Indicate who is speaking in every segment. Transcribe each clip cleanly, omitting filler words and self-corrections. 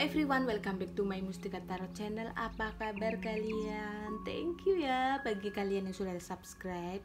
Speaker 1: everyone, welcome back to my Mustika Tarot channel. Apa kabar kalian? Thank you ya bagi kalian yang sudah subscribe.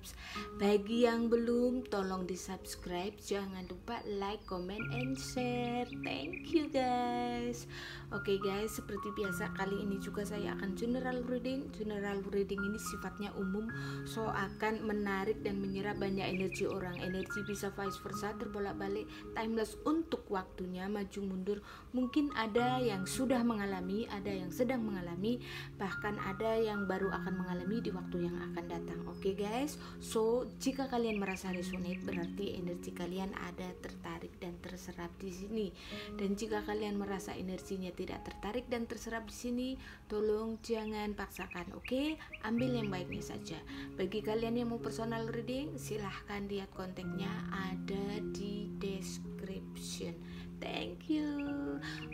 Speaker 1: Bagi yang belum, tolong di subscribe. Jangan lupa like, comment, and share. Thank you guys. Oke guys, seperti biasa kali ini juga saya akan general reading. General reading ini sifatnya umum, so akan menarik dan menyerap banyak energi orang. Energi bisa vice versa, terbolak-balik, timeless untuk waktunya, maju mundur. Mungkin ada yang sudah mengalami, ada yang sedang mengalami, bahkan ada yang baru akan mengalami di waktu yang akan datang. Oke guys, so jika kalian merasa resonate, berarti energi kalian ada tertarik dan terserap di sini. Dan jika kalian merasa energinya tidak tertarik dan terserap di sini, tolong jangan paksakan. Oke, ambil yang baiknya saja. Bagi kalian yang mau personal reading, silahkan lihat kontaknya ada di description. Thank you.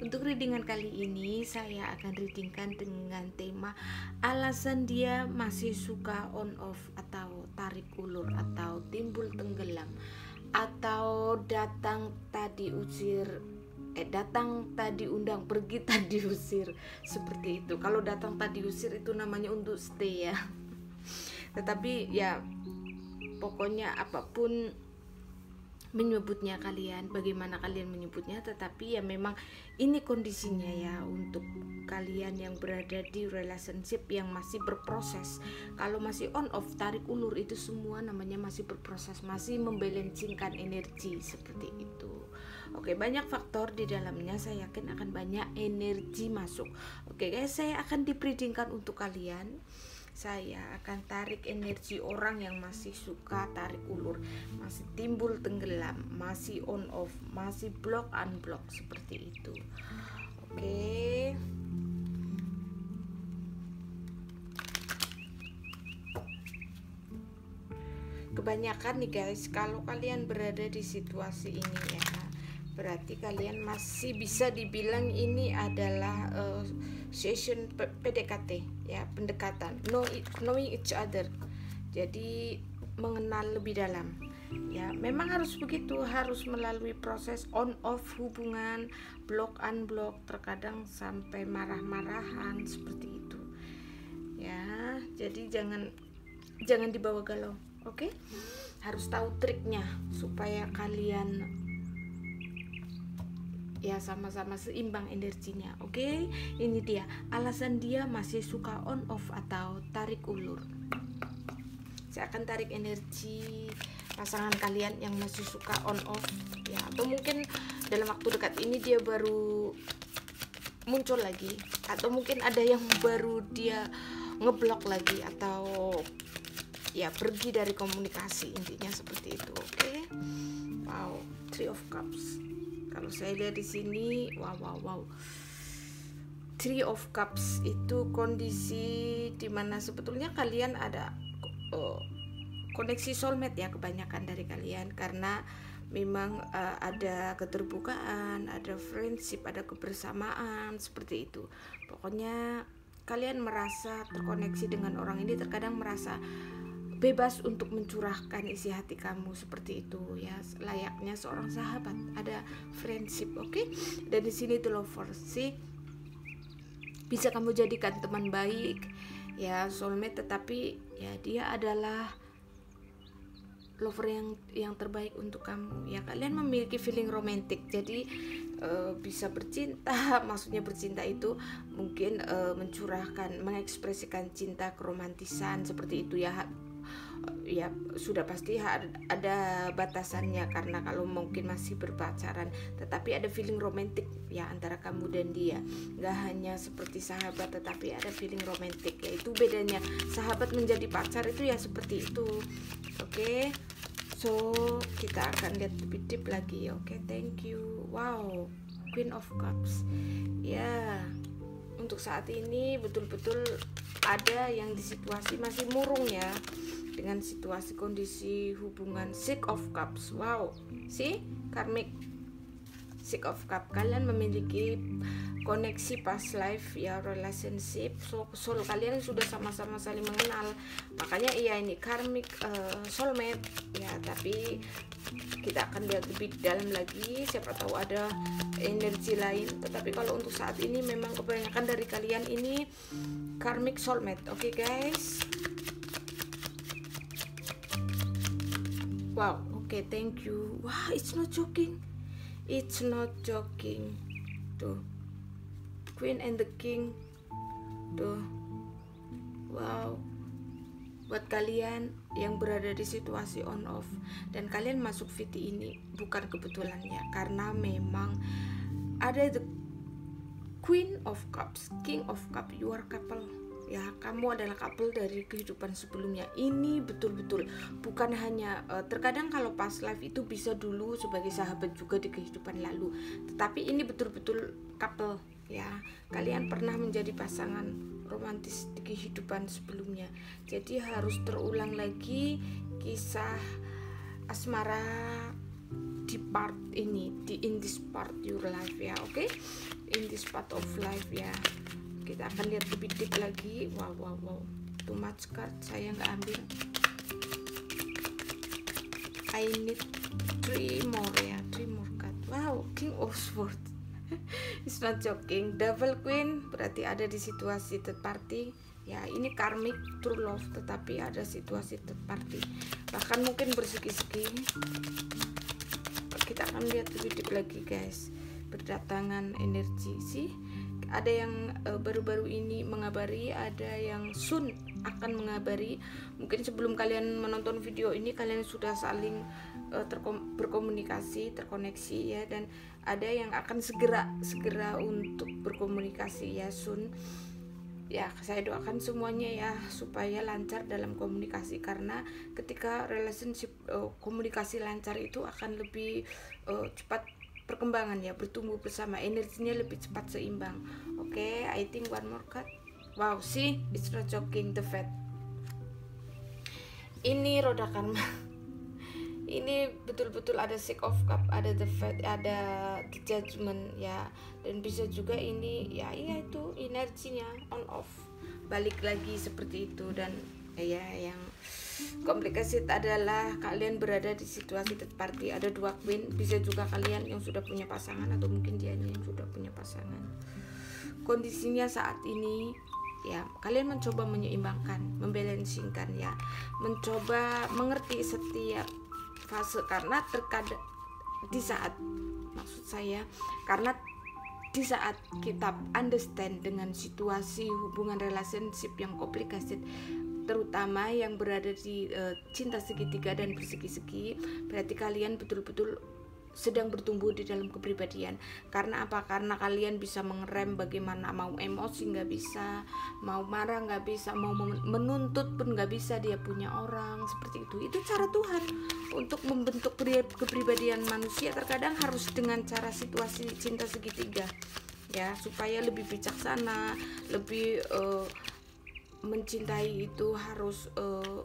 Speaker 1: Untuk readingan kali ini saya akan readingkan dengan tema alasan dia masih suka on off, atau tarik ulur, atau timbul tenggelam, atau datang tadi usir, datang tadi undang, pergi tadi usir, seperti itu. Kalau datang tadi usir itu namanya untuk stay ya. Tetapi ya pokoknya apapun menyebutnya kalian, bagaimana kalian menyebutnya, tetapi ya memang ini kondisinya ya untuk kalian yang berada di relationship yang masih berproses. Kalau masih on off, tarik ulur, itu semua namanya masih berproses, masih membalancingkan energi seperti itu. Oke, banyak faktor di dalamnya, saya yakin akan banyak energi masuk. Oke guys, saya akan dibreedingkan untuk kalian. Saya akan tarik energi orang yang masih suka tarik ulur, masih timbul tenggelam, masih on off, masih block unblock, seperti itu. Oke. Kebanyakan nih guys, kalau kalian berada di situasi ini ya, berarti kalian masih bisa dibilang ini adalah session PDKT ya, pendekatan, knowing each other. Jadi mengenal lebih dalam ya. Memang harus begitu, harus melalui proses on off hubungan, block unblock, terkadang sampai marah-marahan seperti itu ya. Jadi jangan dibawa galau. Oke, harus tahu triknya supaya kalian ya sama-sama seimbang energinya. Oke, ini dia alasan dia masih suka on off atau tarik ulur. Saya akan tarik energi pasangan kalian yang masih suka on off ya, atau mungkin dalam waktu dekat ini dia baru muncul lagi, atau mungkin ada yang baru dia ngeblok lagi, atau ya pergi dari komunikasi, intinya seperti itu. Oke. Wow, Three of Cups. Kalau saya lihat di sini, wow. Three of Cups itu kondisi dimana sebetulnya kalian ada koneksi soulmate ya, kebanyakan dari kalian, karena memang ada keterbukaan, ada friendship, ada kebersamaan, seperti itu. Pokoknya kalian merasa terkoneksi dengan orang ini, terkadang merasa bebas untuk mencurahkan isi hati kamu, seperti itu ya, layaknya seorang sahabat, ada friendship. Oke. Dan di sini tuh lover sih bisa kamu jadikan teman baik ya, soulmate, tetapi ya dia adalah lover yang terbaik untuk kamu ya. Kalian memiliki feeling romantic, jadi bisa bercinta. Maksudnya bercinta itu mungkin mencurahkan, mengekspresikan cinta, keromantisan, seperti itu ya. Ya sudah pasti ada batasannya, karena kalau mungkin masih berpacaran, tetapi ada feeling romantic ya antara kamu dan dia. Nggak hanya seperti sahabat, tetapi ada feeling romantic ya. Itu bedanya sahabat menjadi pacar itu ya, seperti itu. Oke. So kita akan lihat lebih deep lagi. Oke, thank you. Wow, Queen of Cups ya. Untuk saat ini betul-betul ada yang di situasi masih murung ya, dengan situasi kondisi hubungan. Six of Cups. Wow, see, karmic Six of Cups. Kalian memiliki koneksi past life ya, relationship, soul kalian sudah sama-sama saling mengenal. Makanya iya, ini karmic soulmate ya, tapi Kita akan lihat lebih dalam lagi, siapa tahu ada energi lain. Tetapi kalau untuk saat ini memang kebanyakan dari kalian ini karmic soulmate. Oke guys. Wow, oke, thank you. Wah, it's not joking. It's not joking. Tuh. Queen and the King. Tuh. Wow. Buat kalian yang berada di situasi on off dan kalian masuk VT ini bukan kebetulannya, karena memang ada the Queen of Cups, King of Cups, you are couple. Ya, kamu adalah couple dari kehidupan sebelumnya. Ini betul-betul bukan hanya terkadang kalau past life itu bisa dulu sebagai sahabat juga di kehidupan lalu, tetapi ini betul-betul couple ya. Kalian pernah menjadi pasangan romantis di kehidupan sebelumnya, jadi harus terulang lagi kisah asmara di part ini, in this part your life ya. Oke, in this part of life ya. Kita akan lihat lebih deep lagi. Wow, too much card, saya nggak ambil. I need 3 more ya, 3 more card. Wow, King of Swords. It's not joking. Double Queen berarti ada di situasi third party ya. Ini karmic true love, tetapi ada situasi third party, bahkan mungkin bersegi-segi. Kita akan lihat lebih deep lagi guys. Berdatangan energi sih. Ada yang baru-baru ini mengabari, ada yang soon akan mengabari. Mungkin sebelum kalian menonton video ini kalian sudah saling berkomunikasi, terkoneksi ya, dan ada yang akan segera untuk berkomunikasi ya soon. Ya, saya doakan semuanya ya supaya lancar dalam komunikasi, karena ketika relationship komunikasi lancar itu akan lebih cepat perkembangan ya, bertumbuh bersama, energinya lebih cepat seimbang. Oke, I think one more card. Wow, see, it's not joking, the Fate. Ini roda karma. Ini betul-betul ada Six of Cup, ada the Fate, ada the Judgment ya, dan bisa juga ini ya, iya itu energinya on off balik lagi seperti itu. Dan ya, yang komplikated adalah kalian berada di situasi third party, ada 2 queen, bisa juga kalian yang sudah punya pasangan atau mungkin dianya yang sudah punya pasangan. Kondisinya saat ini ya, kalian mencoba menyeimbangkan, membalancingkan ya, mencoba mengerti setiap fase, karena terkadang di saat, maksud saya, karena di saat kita understand dengan situasi hubungan relationship yang complicated, terutama yang berada di cinta segitiga dan bersegi-segi, berarti kalian betul-betul sedang bertumbuh di dalam kepribadian. Karena apa? Karena kalian bisa mengerem bagaimana mau emosi nggak bisa, mau marah nggak bisa, mau menuntut pun nggak bisa, dia punya orang seperti itu. Itu cara Tuhan untuk membentuk kepribadian manusia. Terkadang harus dengan cara situasi cinta segitiga ya, supaya lebih bijaksana, lebih mencintai itu harus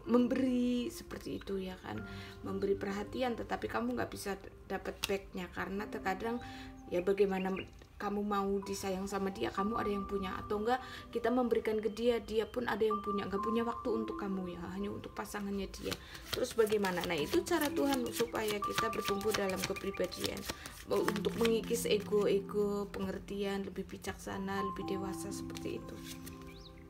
Speaker 1: memberi seperti itu ya kan, memberi perhatian, tetapi kamu nggak bisa dapat backnya, karena terkadang ya bagaimana kamu mau disayang sama dia, kamu ada yang punya, atau enggak kita memberikan ke dia, dia pun ada yang punya, nggak punya waktu untuk kamu ya, hanya untuk pasangannya dia. Terus bagaimana? Nah, itu cara Tuhan supaya kita bertumbuh dalam kepribadian, untuk mengikis ego, pengertian, lebih bijaksana, lebih dewasa seperti itu.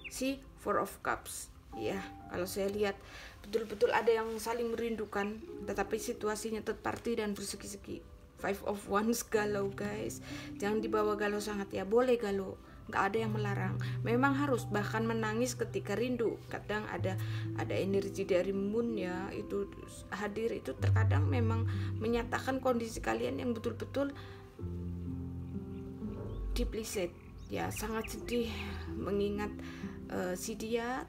Speaker 1: Si Four of Cups ya, kalau saya lihat betul-betul ada yang saling merindukan, tetapi situasinya third party dan bersegi-segi. Five of Wands galau guys, jangan dibawa galau sangat ya, boleh galau, nggak ada yang melarang, memang harus bahkan menangis ketika rindu. Kadang ada energi dari moon ya, itu hadir, itu terkadang memang menyatakan kondisi kalian yang betul-betul deeply sad ya, sangat sedih mengingat si dia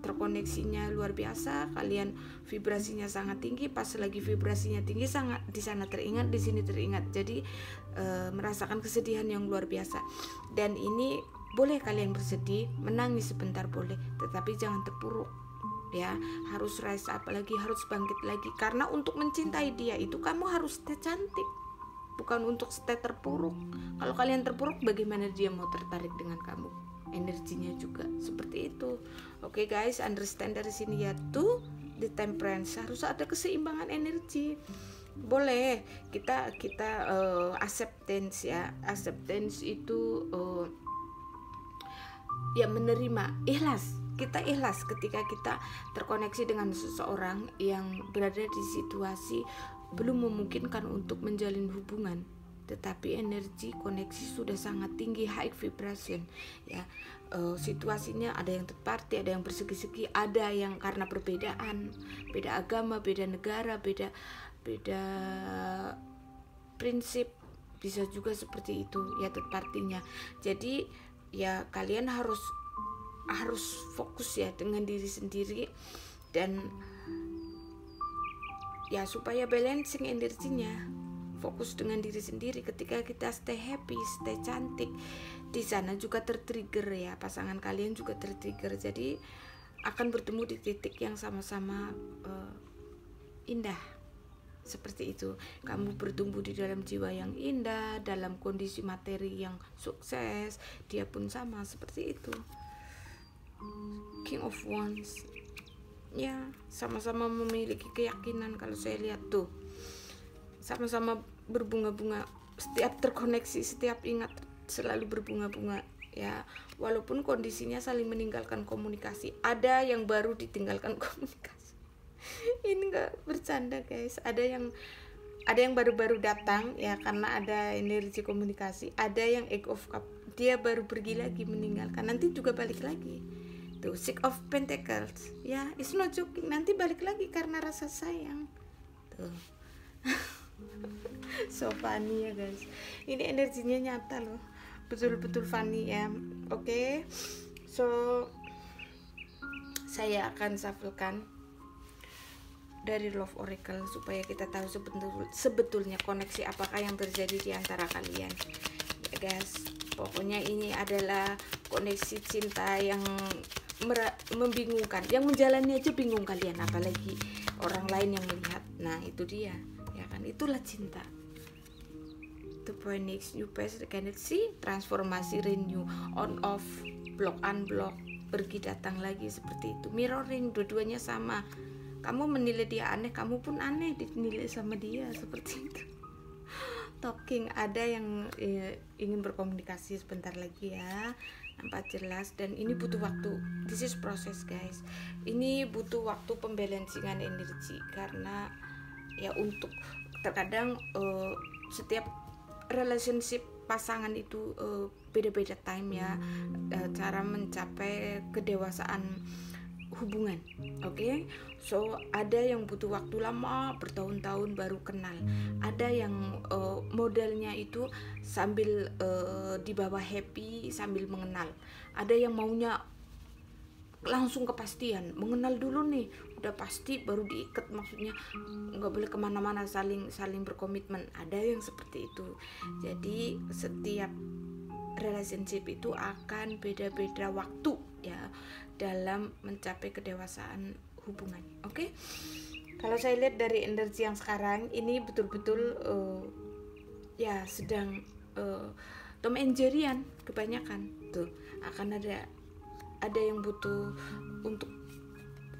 Speaker 1: terkoneksinya luar biasa, kalian vibrasinya sangat tinggi, pas lagi vibrasinya tinggi sangat di sana teringat, di sini teringat, jadi merasakan kesedihan yang luar biasa. Dan ini boleh kalian bersedih, menangis sebentar boleh, tetapi jangan terpuruk ya, harus rise up lagi, harus bangkit lagi, karena untuk mencintai dia itu kamu harus stay cantik, bukan untuk stay terpuruk. Kalau kalian terpuruk, bagaimana dia mau tertarik dengan kamu? Energinya juga seperti itu. Oke guys, understand dari sini ya, tuh di temperance harus ada keseimbangan energi. boleh kita acceptance ya. Acceptance itu ya menerima, ikhlas. Kita ikhlas ketika kita terkoneksi dengan seseorang yang berada di situasi belum memungkinkan untuk menjalin hubungan, tetapi energi koneksi sudah sangat tinggi, high vibration ya. Situasinya ada yang third party, ada yang bersegi-segi, ada yang karena perbedaan, beda agama, beda negara, beda prinsip, bisa juga seperti itu ya third partinya. Jadi ya kalian harus fokus ya dengan diri sendiri, dan ya supaya balancing energinya, fokus dengan diri sendiri. Ketika kita stay happy, stay cantik, di sana juga tertrigger ya, pasangan kalian juga tertrigger, jadi akan bertemu di titik yang sama-sama indah. Seperti itu, kamu bertumbuh di dalam jiwa yang indah, dalam kondisi materi yang sukses, dia pun sama seperti itu. King of Wands ya, sama-sama memiliki keyakinan. Kalau saya lihat tuh sama-sama berbunga-bunga, setiap terkoneksi, setiap ingat selalu berbunga-bunga ya, walaupun kondisinya saling meninggalkan komunikasi. Ada yang baru ditinggalkan komunikasi. Ini nggak bercanda guys, ada yang baru-baru datang ya karena ada energi komunikasi. Ada yang Eight of Cup, dia baru pergi lagi meninggalkan, nanti juga balik lagi. Tuh Six of Pentacles ya, it's not joking, nanti balik lagi karena rasa sayang. Tuh so funny ya guys, ini energinya nyata loh, betul-betul funny ya. Oke. So saya akan shufflekan dari Love Oracle supaya kita tahu sebetulnya koneksi apakah yang terjadi di antara kalian ya guys. Pokoknya ini adalah koneksi cinta yang membingungkan, yang menjalani aja bingung kalian, apalagi orang lain yang melihat. Nah itu dia ya kan, itulah cinta. 2 point next, new phase, regenerasi, transformasi, renew, on off, block unblock, pergi datang lagi, seperti itu. Mirroring, dua-duanya sama. Kamu menilai dia aneh, kamu pun aneh dinilai sama dia, seperti itu. Talking, ada yang ingin berkomunikasi sebentar lagi ya, nampak jelas. Dan ini butuh waktu, this is process guys. Ini butuh waktu pembalansingan energi, karena ya untuk terkadang setiap relationship pasangan itu beda-beda time ya, cara mencapai kedewasaan hubungan. Oke. So ada yang butuh waktu lama, bertahun-tahun baru kenal. Ada yang modelnya itu sambil dibawa happy sambil mengenal. Ada yang maunya langsung kepastian, mengenal dulu nih, udah pasti baru diikat, maksudnya nggak boleh kemana-mana, saling berkomitmen. Ada yang seperti itu. Jadi setiap relationship itu akan beda-beda waktu ya dalam mencapai kedewasaan hubungan. Oke. Kalau saya lihat dari energi yang sekarang ini betul-betul ya sedang Tom and Jerry-an kebanyakan tuh. Akan ada yang butuh untuk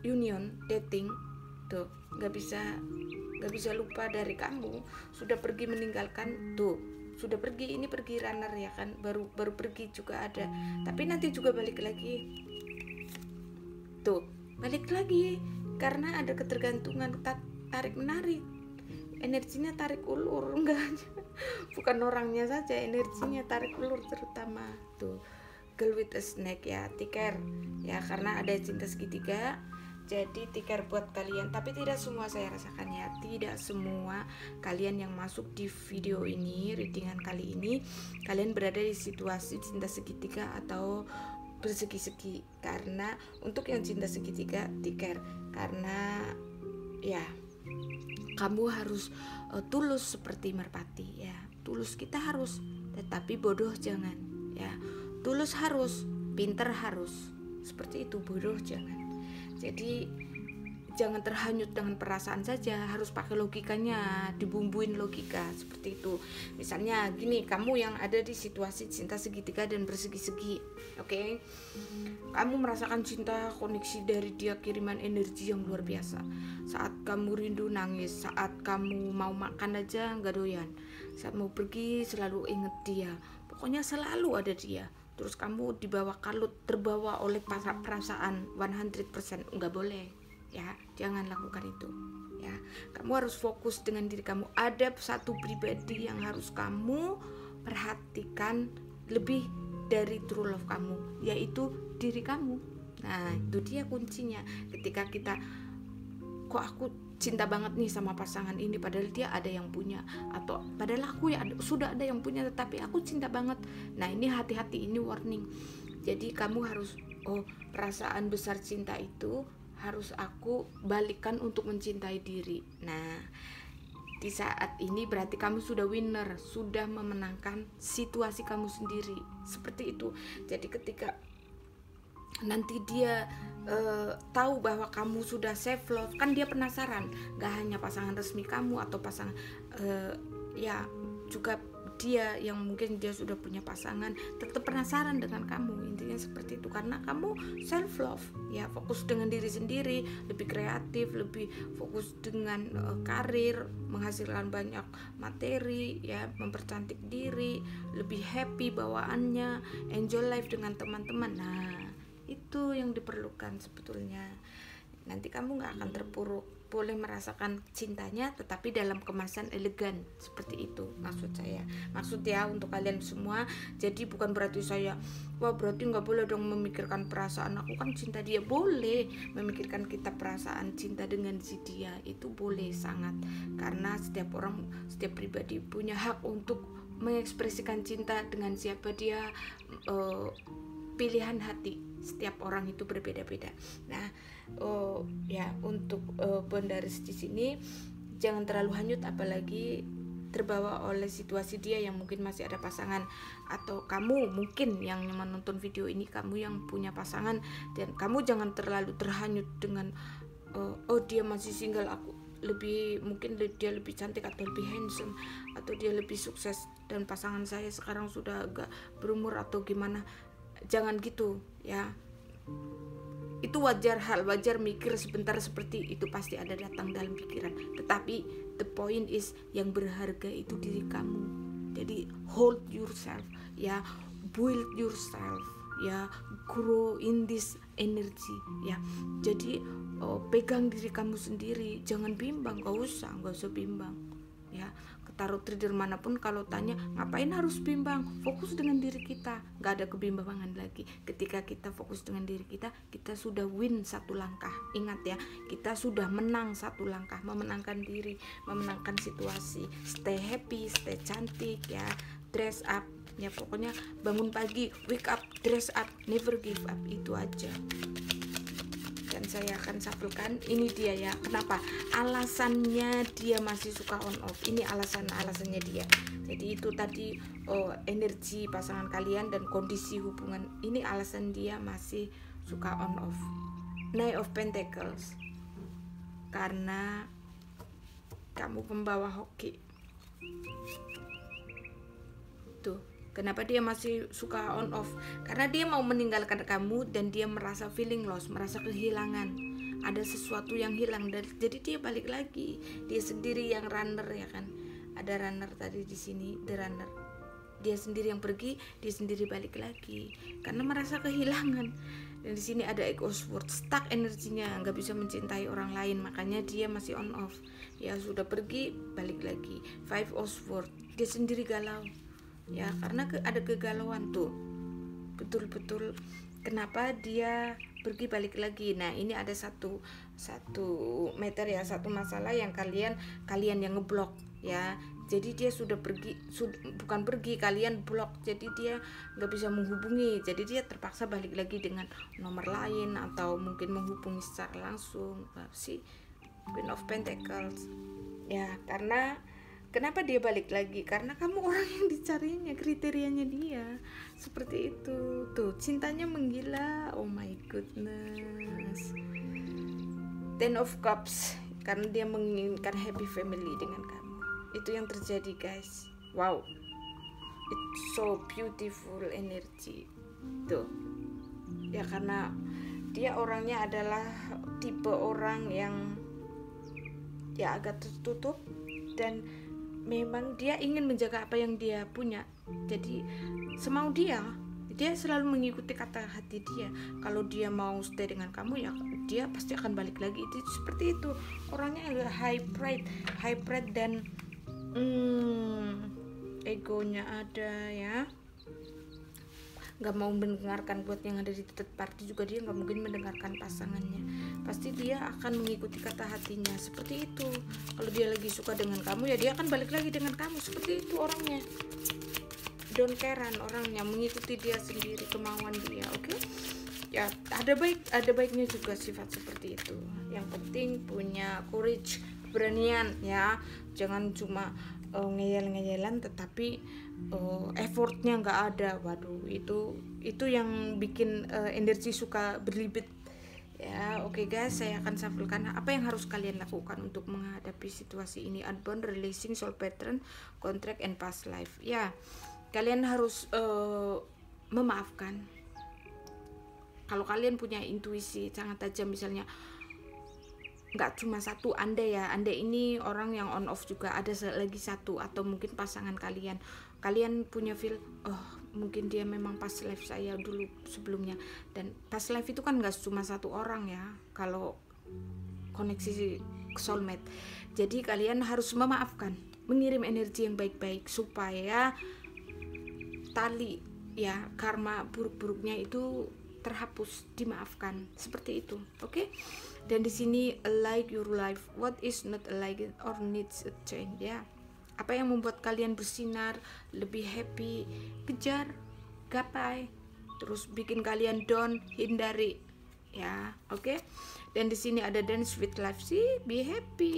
Speaker 1: union, dating tuh, nggak bisa lupa dari kamu, sudah pergi meninggalkan tuh, sudah pergi, ini pergi runner ya kan, baru pergi juga ada, tapi nanti juga balik lagi tuh, balik lagi karena ada ketergantungan, tarik menarik, energinya tarik ulur, enggak, bukan orangnya saja, energinya tarik ulur terutama tuh. Girl with a snake ya, tiker ya, karena ada cinta segitiga, jadi tiker buat kalian. Tapi tidak semua saya rasakan ya, tidak semua kalian yang masuk di video ini, readingan kali ini, kalian berada di situasi cinta segitiga atau bersegi-segi. Karena untuk yang cinta segitiga, tiker, karena ya kamu harus tulus seperti merpati ya, tulus kita harus, tetapi bodoh jangan ya. Tulus harus, pinter harus, seperti itu, bodoh jangan. Jadi jangan terhanyut dengan perasaan saja, harus pakai logikanya, dibumbuin logika seperti itu. Misalnya gini, kamu yang ada di situasi cinta segitiga dan bersegi-segi, oke? Kamu merasakan cinta, koneksi dari dia, kiriman energi yang luar biasa. Saat kamu rindu nangis, saat kamu mau makan aja nggak doyan, saat mau pergi selalu inget dia, pokoknya selalu ada dia. Terus kamu dibawa kalut, terbawa oleh perasaan 100%, nggak boleh ya, jangan lakukan itu ya. Kamu harus fokus dengan diri kamu. Ada satu pribadi yang harus kamu perhatikan lebih dari true love kamu, yaitu diri kamu. Nah, itu dia kuncinya. Ketika kita, kok aku cinta banget nih sama pasangan ini padahal dia ada yang punya, atau padahal aku ya sudah ada yang punya tetapi aku cinta banget. Nah, ini hati-hati, ini warning. Jadi kamu harus, perasaan besar cinta itu harus aku balikan untuk mencintai diri. Nah, di saat ini berarti kamu sudah winner, sudah memenangkan situasi kamu sendiri. Seperti itu. Jadi ketika nanti dia tahu bahwa kamu sudah self love, kan dia penasaran. Gak hanya pasangan resmi kamu atau pasangan ya juga dia yang mungkin dia sudah punya pasangan, tetap penasaran dengan kamu. Intinya seperti itu, karena kamu self love ya, fokus dengan diri sendiri, lebih kreatif, lebih fokus dengan karir, menghasilkan banyak materi ya, mempercantik diri, lebih happy bawaannya, enjoy life dengan teman-teman. Nah, itu yang diperlukan sebetulnya. Nanti kamu gak akan terpuruk, boleh merasakan cintanya tetapi dalam kemasan elegan, seperti itu maksud saya. Maksud ya untuk kalian semua. Jadi bukan berarti saya, wah berarti gak boleh dong memikirkan perasaan aku kan cinta dia. Boleh memikirkan kita perasaan cinta dengan si dia, itu boleh sangat. Karena setiap orang, setiap pribadi punya hak untuk mengekspresikan cinta dengan siapa dia. Pilihan hati setiap orang itu berbeda-beda. Nah, ya untuk Bondaris di sini jangan terlalu hanyut, apalagi terbawa oleh situasi dia yang mungkin masih ada pasangan, atau kamu mungkin yang menonton video ini kamu yang punya pasangan, dan kamu jangan terlalu terhanyut dengan dia masih single, aku lebih mungkin dia lebih cantik atau lebih handsome atau dia lebih sukses dan pasangan saya sekarang sudah agak berumur atau gimana. Jangan gitu ya. Itu wajar mikir sebentar seperti itu, pasti ada datang dalam pikiran. Tetapi the point is, yang berharga itu diri kamu. Jadi hold yourself ya, build yourself ya, grow in this energy ya. Jadi pegang diri kamu sendiri, jangan bimbang, gak usah bimbang ya. Taruh trader manapun kalau tanya ngapain harus bimbang, fokus dengan diri kita, gak ada kebimbangan lagi. Ketika kita fokus dengan diri kita, kita sudah win satu langkah. Ingat ya, kita sudah menang satu langkah, memenangkan diri, memenangkan situasi. Stay happy, stay cantik ya, dress up ya, pokoknya bangun pagi, wake up, dress up, never give up, itu aja. Dan saya akan sampaikan ini dia ya, kenapa alasannya dia masih suka on off. Ini alasannya dia. Jadi itu tadi energi pasangan kalian dan kondisi hubungan, ini alasan dia masih suka on off. Knight of Pentacles, karena kamu pembawa hoki tuh. Kenapa dia masih suka on off? Karena dia mau meninggalkan kamu dan dia merasa feeling loss, merasa kehilangan. Ada sesuatu yang hilang, jadi dia balik lagi. Dia sendiri yang runner ya kan. Ada runner tadi di sini, the runner. Dia sendiri yang pergi, dia sendiri balik lagi karena merasa kehilangan. Dan di sini ada Eight of Swords, stuck energinya, nggak bisa mencintai orang lain, makanya dia masih on off. Ya sudah pergi, balik lagi. Five of Swords, dia sendiri galau. Ya karena ada kegalauan tuh, betul-betul kenapa dia pergi balik lagi. Nah ini ada satu meter ya, satu masalah yang kalian yang ngeblok ya. Jadi dia sudah pergi, bukan pergi, kalian blok, jadi dia nggak bisa menghubungi, jadi dia terpaksa balik lagi dengan nomor lain atau mungkin menghubungi secara langsung. Si Queen of Pentacles ya, karena kenapa dia balik lagi? Karena kamu orang yang dicarinya, kriterianya dia seperti itu. Tuh, cintanya menggila. Oh my goodness. Ten of Cups, karena dia menginginkan happy family dengan kamu. Itu yang terjadi, guys. Wow, it's so beautiful energy tuh ya, karena dia orangnya adalah tipe orang yang ya agak tertutup, dan memang dia ingin menjaga apa yang dia punya. Jadi semau dia selalu mengikuti kata hati dia. Kalau dia mau stay dengan kamu, ya dia pasti akan balik lagi. Itu seperti itu, orangnya agak high pride dan egonya ada ya, nggak mau mendengarkan buat yang ada di third party juga. Dia nggak mungkin mendengarkan pasangannya, pasti dia akan mengikuti kata hatinya. Seperti itu, kalau dia lagi suka dengan kamu, ya dia akan balik lagi dengan kamu. Seperti itu orangnya, don't carean orangnya, mengikuti dia sendiri, kemauan dia. Oke? Ya ada baiknya juga sifat seperti itu. Yang penting punya courage, keberanian ya, jangan cuma ngeyel-ngeyelan tetapi effortnya nggak ada. Waduh, itu yang bikin energi suka berlibet ya. Oke guys, saya akan sampaikan apa yang harus kalian lakukan untuk menghadapi situasi ini. Unbound, releasing, soul pattern, contract, and past life ya. Kalian harus memaafkan. Kalau kalian punya intuisi sangat tajam, misalnya nggak cuma satu anda ini orang yang on off juga, ada lagi satu, atau mungkin pasangan kalian punya feel, oh mungkin dia memang past life saya dulu sebelumnya. Dan past life itu kan nggak cuma satu orang ya, kalau koneksi soulmate. Jadi kalian harus memaafkan, mengirim energi yang baik-baik supaya tali ya karma buruk-buruknya itu terhapus, dimaafkan. Seperti itu. Oke? Dan di sini like your life, what is not like it or needs a change ya. Apa yang membuat kalian bersinar, lebih happy, kejar, gapai, terus bikin kalian down, hindari ya. Oke? Dan di sini ada dance with life sih, be happy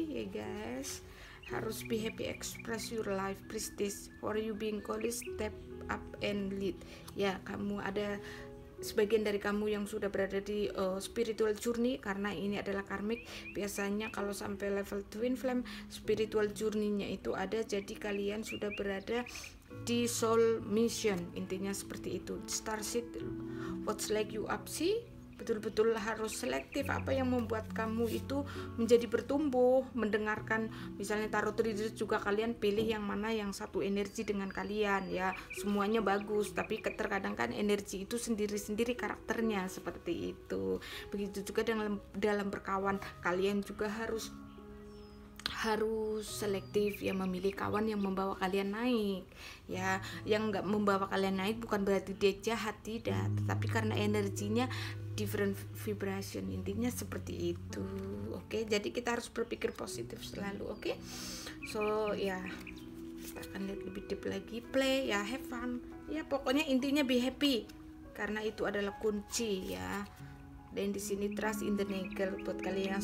Speaker 1: ya guys. Harus be happy, express your life, prestige for you being called, step up and lead ya. Kamu ada sebagian dari kamu yang sudah berada di spiritual journey, karena ini adalah karmic. Biasanya kalau sampai level twin flame, spiritual journey-nya itu ada, jadi kalian sudah berada di soul mission, intinya seperti itu. Starseed, what's like you up sih, betul-betul harus selektif apa yang membuat kamu itu menjadi bertumbuh. Mendengarkan misalnya tarot reader juga, kalian pilih yang mana yang satu energi dengan kalian ya. Semuanya bagus, tapi terkadang kan energi itu sendiri-sendiri karakternya, seperti itu. Begitu juga dalam berkawan, kalian juga harus selektif ya, memilih kawan yang membawa kalian naik ya. Yang nggak membawa kalian naik bukan berarti dia jahat, tidak, tetapi karena energinya different vibration, intinya seperti itu. Oke, jadi kita harus berpikir positif selalu. Oke, so ya kita akan lihat lebih deep lagi, play ya, have fun ya, pokoknya intinya be happy, karena itu adalah kunci ya. Dan di sini trust in the needle, buat kalian yang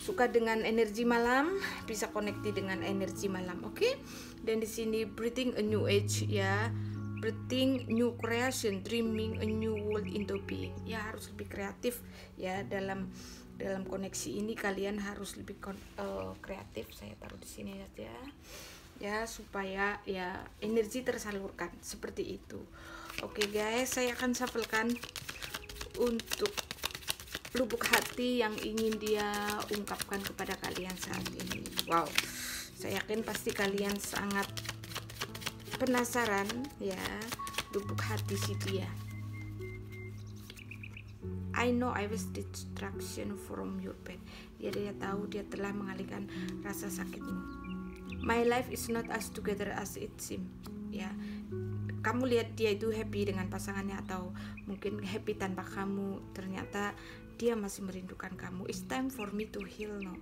Speaker 1: suka dengan energi malam, bisa konekti dengan energi malam. Oke? Dan di sini breathing a new age ya, breathing new creation, dreaming a new world into being ya. Harus lebih kreatif ya dalam koneksi ini. Kalian harus lebih kreatif. Saya taruh di sini aja ya, supaya ya energi tersalurkan seperti itu. Oke guys, saya akan sampaikan untuk lubuk hati yang ingin dia ungkapkan kepada kalian saat ini. Wow, saya yakin pasti kalian sangat penasaran ya, lubuk hati si dia. I know I was distraction from your pain. Dia tahu dia telah mengalihkan rasa sakitmu. My life is not as together as it seems ya. Kamu lihat dia itu happy dengan pasangannya, atau mungkin happy tanpa kamu, ternyata dia masih merindukan kamu. It's time for me to heal no.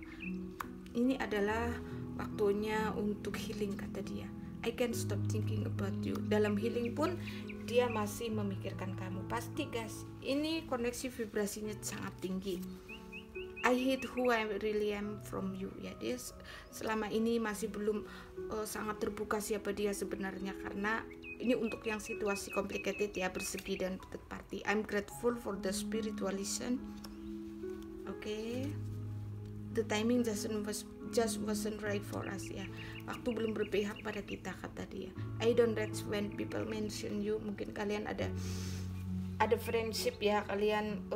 Speaker 1: Ini adalah waktunya untuk healing, kata dia. I can't stop thinking about you. Dalam healing pun dia masih memikirkan kamu. Pasti guys, ini koneksi vibrasinya sangat tinggi. I hate who I really am from you ya. Dia selama ini masih belum sangat terbuka siapa dia sebenarnya, karena ini untuk yang situasi complicated ya, bersegi dan third party. I'm grateful for the spiritualism Oke. The timing just wasn't right for us ya. Waktu belum berpihak pada kita, kata dia. I don't react when people mention you. Mungkin kalian ada friendship ya, kalian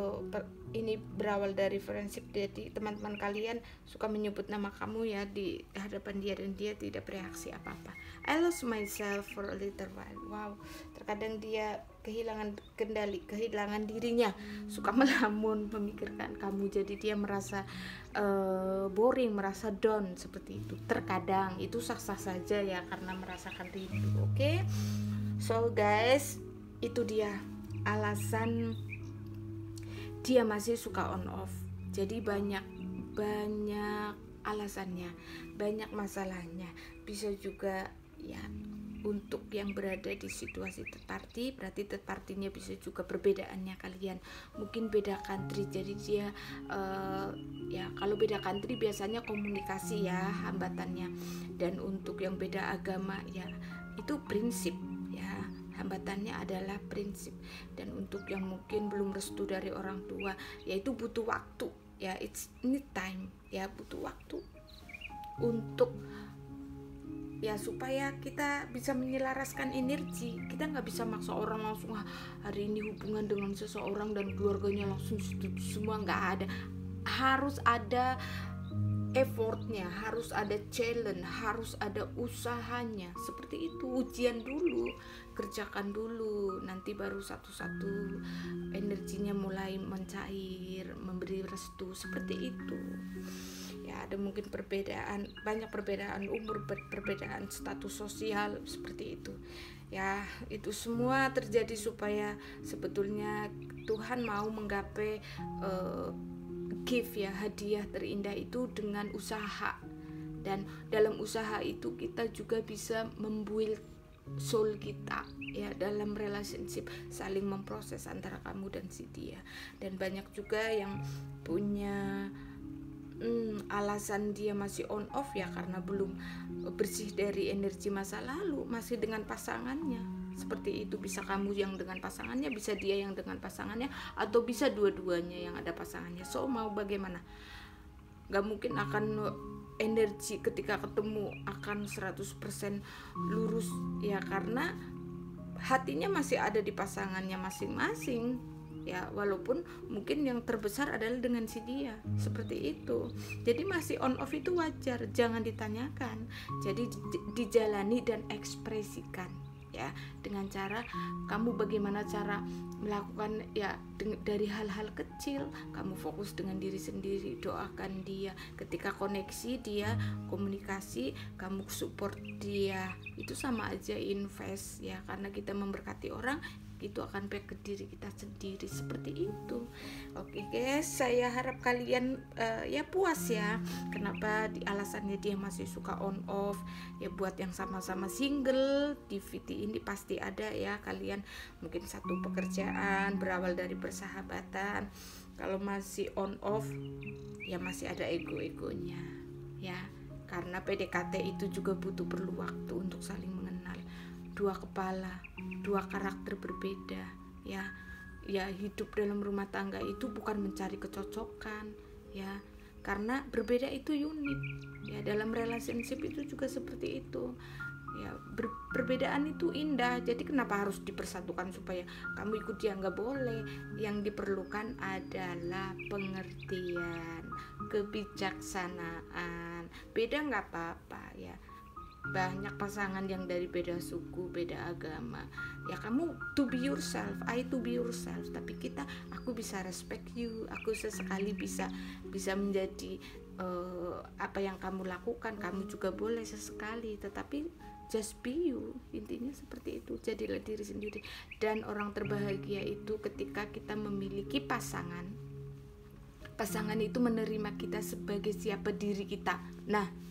Speaker 1: ini berawal dari friendship, jadi teman-teman kalian suka menyebut nama kamu ya di hadapan dia dan dia tidak bereaksi apa-apa. I lost myself for a little while. Wow, terkadang dia kehilangan kendali, kehilangan dirinya, suka melamun memikirkan kamu, jadi dia merasa boring, merasa down seperti itu. Terkadang itu sah-sah saja ya, karena merasakan rindu. Oke? So guys, itu dia alasan dia masih suka on off. Jadi banyak alasannya, banyak masalahnya. Bisa juga ya untuk yang berada di situasi third party, berarti third partinya bisa juga perbedaannya kalian. Mungkin beda country, jadi dia ya kalau beda country biasanya komunikasi ya hambatannya. Dan untuk yang beda agama ya itu prinsip ya. Hambatannya adalah prinsip. Dan untuk yang mungkin belum restu dari orang tua, yaitu butuh waktu ya, it's need time ya, butuh waktu untuk ya supaya kita bisa menyelaraskan energi. Kita nggak bisa maksa orang langsung hari ini hubungan dengan seseorang dan keluarganya langsung setuju semua, nggak ada. Harus ada effortnya, harus ada challenge, harus ada usahanya. Seperti itu, ujian dulu, kerjakan dulu, nanti baru satu-satu energinya mulai mencair, memberi restu. Seperti itu ya. Ada mungkin perbedaan, banyak perbedaan umur, perbedaan status sosial, seperti itu ya. Itu semua terjadi supaya sebetulnya Tuhan mau menggapai gift ya, hadiah terindah itu dengan usaha. Dan dalam usaha itu kita juga bisa membuild soul kita ya, dalam relationship, saling memproses antara kamu dan si dia. Dan banyak juga yang punya alasan dia masih on off ya, karena belum bersih dari energi masa lalu, masih dengan pasangannya. Seperti itu, bisa kamu yang dengan pasangannya, bisa dia yang dengan pasangannya, atau bisa dua-duanya yang ada pasangannya. So mau bagaimana? Gak mungkin akan energi ketika ketemu akan 100% lurus ya, karena hatinya masih ada di pasangannya masing-masing ya, walaupun mungkin yang terbesar adalah dengan si dia. Seperti itu. Jadi masih on off itu wajar, jangan ditanyakan. Jadi dijalani dan ekspresikan ya, dengan cara kamu bagaimana cara melakukan ya, dari hal-hal kecil. Kamu fokus dengan diri sendiri, doakan dia. Ketika koneksi dia, komunikasi, kamu support dia. Itu sama aja invest ya, karena kita memberkati orang itu akan baik ke diri kita sendiri. Seperti itu. Oke guys, saya harap kalian ya puas ya, kenapa di alasannya dia masih suka on off ya. Buat yang sama-sama single di VT ini pasti ada ya, kalian mungkin satu pekerjaan, berawal dari persahabatan. Kalau masih on off ya masih ada ego-egonya ya, karena PDKT itu juga perlu waktu untuk saling mengenal. Dua kepala, dua karakter berbeda ya. Ya, hidup dalam rumah tangga itu bukan mencari kecocokan ya, karena berbeda itu unik ya. Dalam relationship itu juga seperti itu ya, perbedaan itu indah. Jadi kenapa harus dipersatukan supaya kamu ikut dia? Nggak boleh. Yang diperlukan adalah pengertian, kebijaksanaan. Beda nggak apa-apa ya. Banyak pasangan yang dari beda suku, beda agama ya. Kamu to be yourself, I to be yourself, tapi aku bisa respect you, aku sesekali bisa menjadi apa yang kamu lakukan, kamu juga boleh sesekali, tetapi just be you. Intinya seperti itu, jadilah diri sendiri. Dan orang terbahagia itu ketika kita memiliki pasangan itu menerima kita sebagai siapa diri kita. Nah,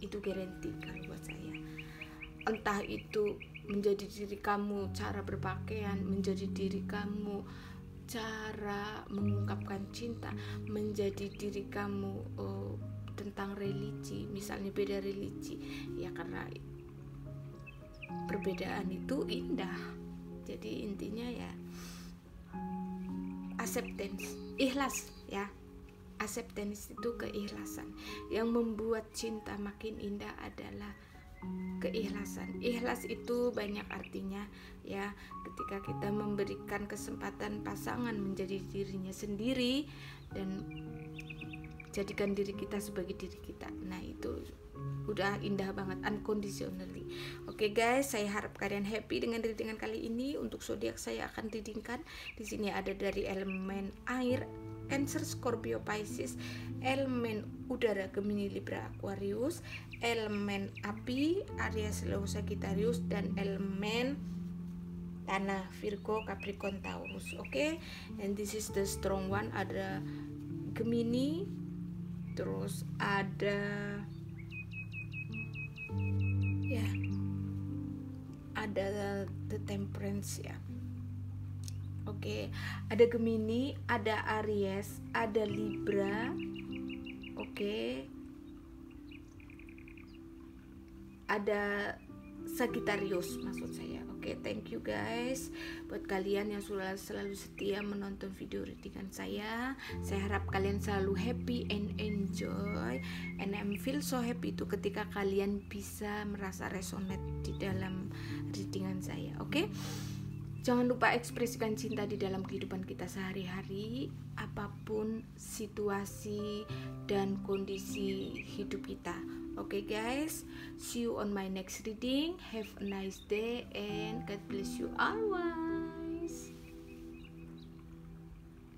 Speaker 1: itu garanti kalau buat saya. Entah itu menjadi diri kamu cara berpakaian, menjadi diri kamu cara mengungkapkan cinta, menjadi diri kamu tentang religi, misalnya beda religi ya, karena perbedaan itu indah. Jadi intinya ya acceptance, ikhlas ya, acceptance itu keikhlasan. Yang membuat cinta makin indah adalah keikhlasan. Ikhlas itu banyak artinya ya. Ketika kita memberikan kesempatan pasangan menjadi dirinya sendiri dan jadikan diri kita sebagai diri kita, nah itu udah indah banget, unconditionally. Oke guys, saya harap kalian happy dengan readingan kali ini. Untuk zodiak saya akan readingkan di sini ada dari elemen air Cancer, Scorpio, Pisces, elemen udara Gemini, Libra, Aquarius, elemen api Aries, Leo, Sagittarius, dan elemen tanah Virgo, Capricorn, Taurus. Oke, and this is the strong one, ada Gemini, terus ada ya ada the Temperance ya. Oke, ada Gemini, ada Aries, ada Libra. Oke, ada Sagittarius maksud saya. Oke, thank you guys buat kalian yang sudah selalu setia menonton video readingan saya. Saya harap kalian selalu happy and enjoy, and I'm feel so happy itu ketika kalian bisa merasa resonate di dalam readingan saya. Oke, jangan lupa ekspresikan cinta di dalam kehidupan kita sehari-hari, apapun situasi dan kondisi hidup kita. Oke guys, see you on my next reading. Have a nice day and God bless you always.